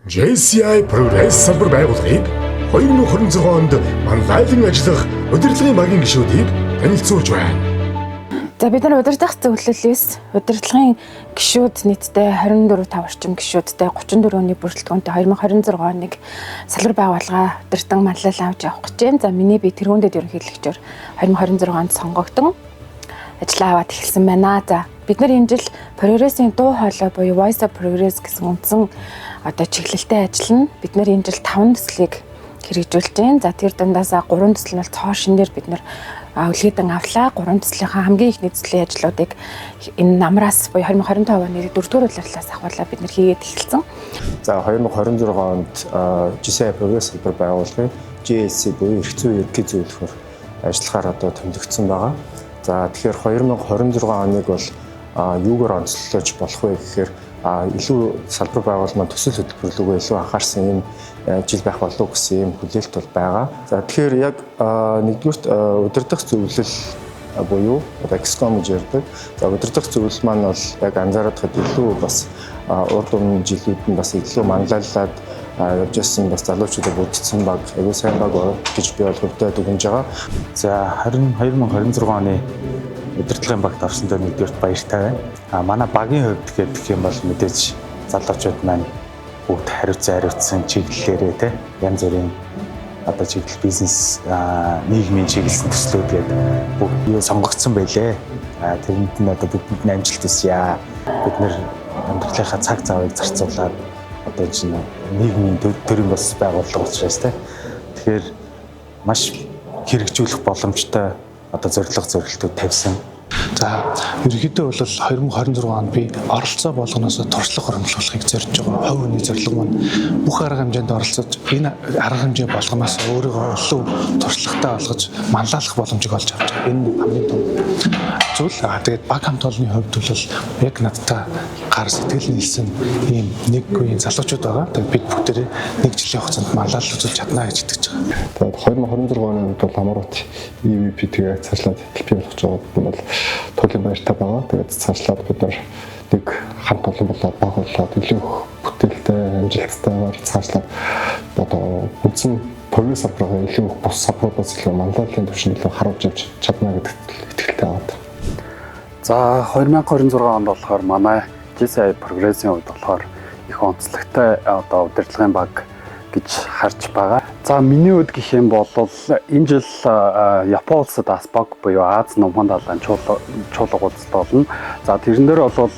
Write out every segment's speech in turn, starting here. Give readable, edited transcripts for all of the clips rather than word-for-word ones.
JCI Progress салбар байгууллагыг 2026 онд манлайлан ажиллах удирдлагын багийн гишүүдийг танилцуулж байна. За бид нар удирдах зөвлөлөөс удирдлагын гишүүд нийтдээ 24-5 орчим гишүүдтэй 34 оны бүрэлдэхүүнтэй 2026 оныг салбар байгууллага удирдан манлайлан авч явах гэж байна. За миний би тэргуундэд ерөнхийлөгчөөр 2026 онд сонгогдсон ажиллаа аваад эхэлсэн байна. За бид нар энэ жил Progress-ийн дуу хоолой буюу Voice of Progress гэсэн үндсэн одоо чиглэлтэй ажиллана. Бид нар энэ жил 5 төслийг хэрэгжүүлж байна. За тэр дундаас 3 төсөл нь бол цоо шинээр бид нар үлгээдэн авлаа. 3 төслийнхаа хамгийн их нийцлийн ажлуудыг энэ намраас буюу 2025 оны 4-р улирлаас ахвалаа бид нар хийгээд эхэлсэн. За 2026 онд JCI Progress салбар байгууллагын GSC буюу эрх зүйн ерөнхий зөвлөхөр ажиллахаар одоо тэмдэгдсэн байгаа. За тэгэхээр 2026 оныг бол юугаар онцлуулж болох вэ гэхээр илүү салбар байгуулалт маань төсөл хөтөлбөрлөгөө илүү анхаарсан юм жил байх болов гэсэн юм хүлээлт бол байгаа. За тэгэхээр яг нэгдүгürt удирдах зөвлөл буюу XCOM гэж ярддаг. За удирдах зөвлөл маань бол яг анзаараадахад илүү бас урд өмнө жилүүд нь бас илүү манлайлаад явж ирсэн бас залуучуудад бүрдсэн баг, аюул сайн баг гэж би бол хувьдаа дүгнэж байгаа. За харин 2026 оны удирдлагын багт орсондоо нэгдүгээр баяртай байна. Манай багийн хувьд гэх юм бол мэдээж залуучууд маань бүгд хариуцсан чиглэлээрээ те янз бүрийн одоо чиглэл бизнес нийгмийн чиглэсэн төслүүд гэдэг бүгд юу сонгогдсон байлээ. Тэрэнд нь одоо бүгд амжилт хүсье. Бид нэр амьдралынхаа цаг завыг зарцуулаад одоо чинь нийгмийн төрийн бас байгууллага учраас те. Тэгэхээр маш хэрэгжүүлэх боломжтой одоо зорилтууд тавьсан. За ерөнхийдөө бол 2026 онд би оролцоо болгоноос туршлага хөрөнгөлөхийг зорж байгаа. Хувь хүний зорилго маань бүх арга хэмжээнд оролцож энэ арга хэмжээ болгоноос өөрийгөө илүү туршлагатай болгож манлайлах боломжийг олж авч байгаа. Энэ хамгийн том зүйл. Тэгээд баг хамт олонны хувьд бол яг надтай гар сэтгэл нийлсэн ийм нэг үеийн залуучууд байгаа. Тэгээд бид бүгдээрээ нэг жилийн хугацаанд манлайлал үзүүлж чадна гэж итгэж байгаа. Тэгээд 2026 оны үед бол Амрут EVP тэгээ цаашлаад хэлбэр болгож байгаа бол туйлын баяртай байгаа. Тэгээд цаашлаад бид нар нэг хамт олон болоод байгууллаад илүү их бүтээлтэй амжилттайгаар цаашлаад одоо үндсэн Progress салбарыг илүү их бус салбаруудаас илүү манлайлалын түвшинд илүү харуулж авч чадна гэдэгт итгэлтэй байна. За 2026 онд болохоор манай JCI Progress-ийн хувьд болохоор их онцлогтой одоо удирдлагын баг гэж харж байгаа. За миний хувьд гэх юм бол энэ жил Япон улсад ASPOG буюу Аз Номхон далайн чуулга уулзалт болно. За тэрэн дээр бол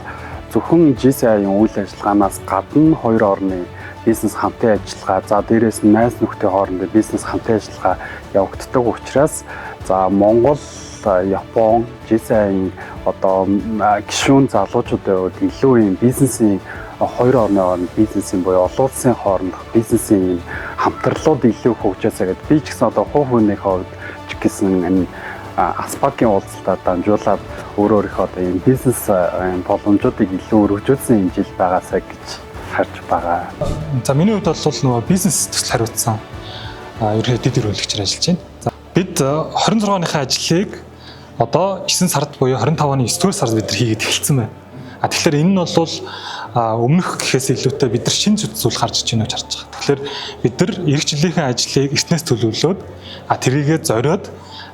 зөвхөн JCI-ийн үйл ажиллагаанаас гадна хоёр орны бизнес хамтын ажиллагаа, за дээрээс нь найз нөхдийн хоорондын бизнес хамтын ажиллагаа явагддаг учраас за Монгол, Япон, JCI-ийн одоо гишүүн залуучуудын хувьд илүү юм бизнесийн хоёр орны хооронд бизнесийн буюу олон улсын хоорондох бизнесийн хамтралууд илүү хөгжөөсэй гэдэг. Би ч гэсэн одоо хувь хүнийхээ хувьд ч гэсэн энэ ASPOG-ийн уулзалтад дамжуулаад өөрийнхөө одоо энэ бизнес боломжуудыг илүү өргөжүүлсэн энэ жил байгаасаа гэж харж байгаа. За миний хувьд бол нөгөө бизнес төсөл хариуцсан ерөнхий дэд хөрөнгөлөгчөөр ажиллаж байна. За бид 26 оныхаа ажлыг одоо 9 сард буюу 25 оны 9-р сард бид нар хийгээд эхэлсэн байна. Тэгэхээр энэ нь бол өмнөх гэхээс илүүтэй бид нар шинэ зүйл гарч иж байна гэж харж байгаа. Тэгэхээр бид нар эх жилийнхээ ажлыг эртнээс төлөвлөөд тэрийгээ зориод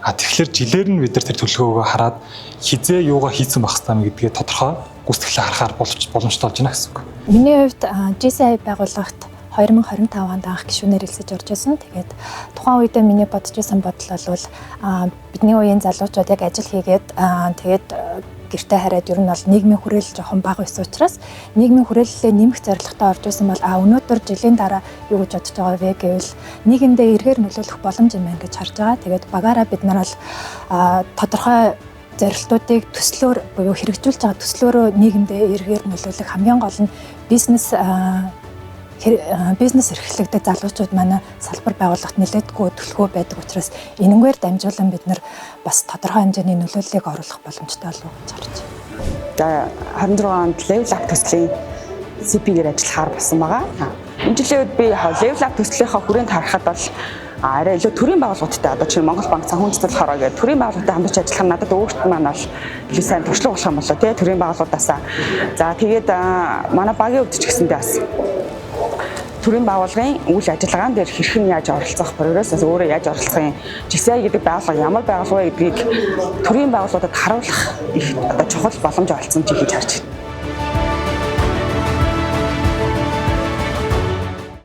тэгэхээр жилээр нь бид нар тэр төлөвлөгөөгөө хараад хизээ юугаа хийсэн байх ёстой гэдгээ тодорхой гүйцэтгэлээ харахаар боломжтой болж байна гэсэн үг. Миний хувьд JCI байгууллагт 2025 онд анх гишүүнээр элсэж орж ирсэн. Тэгээд тухайн үедээ миний бодож байсан бодол бол бидний үеийн залуучууд яг ажил хийгээд тэгээд гэртээ хараад ер нь бол нийгмийн хүрээлэл жоохон бага байсан учраас нийгмийн хүрээллээ нэмэх зорилготой орж ирсэн бол өнөөдөр жилийн дараа юу гэж бодож байгаа вэ гэвэл нийгэмдээ эргээр нөлөөлөх боломж юм байна гэж харж байгаа. Тэгээд багаараа бид нар бол тодорхой зорилтуудыг төслөөр буюу хэрэгжүүлж байгаа төслөөрөө нийгэмдээ эргээр нөлөөлөх хамгийн гол нь бизнес эрхлэгдэх залуучууд манай салбар байгууллагт нэлээдгүй төлөвлөгөө байдаг учраас энэнгээр дамжуулан бид нар бас тодорхой хэмжээний нөлөөллийг оруулах боломжтой болов уу гэж харж байна. За 26 онд Level Up төслийн CP-гээр ажиллахаар болсон байгаа. Энэ жилийн үед би Level Up төслийнхаа хүрээнд харахад бол арай илүү төрийн байгууллагуудтай одоо чинь Монгол банк санхүүгийн цэцэрлэг хараа гэдэг төрийн байгууллагатай хамтарч ажиллах нь надад өөрт маань бол илүү сайн туршлага болох юм болоо тий төрийн байгууллагуудаасаа. За тэгээд манай багийн хувьд ч гэсэндээ бас төрийн байгууллагын үйл ажиллагаан дээр хэрхэн яаж оролцох, прогрессээс өөрөө яаж оролцохын, GCI гэдэг байгууллага ямар байгууллага вэ гэдгийг төрийн байгууллагуудад харуулах их одоо чухал боломж олцсон ч гэж харж байна.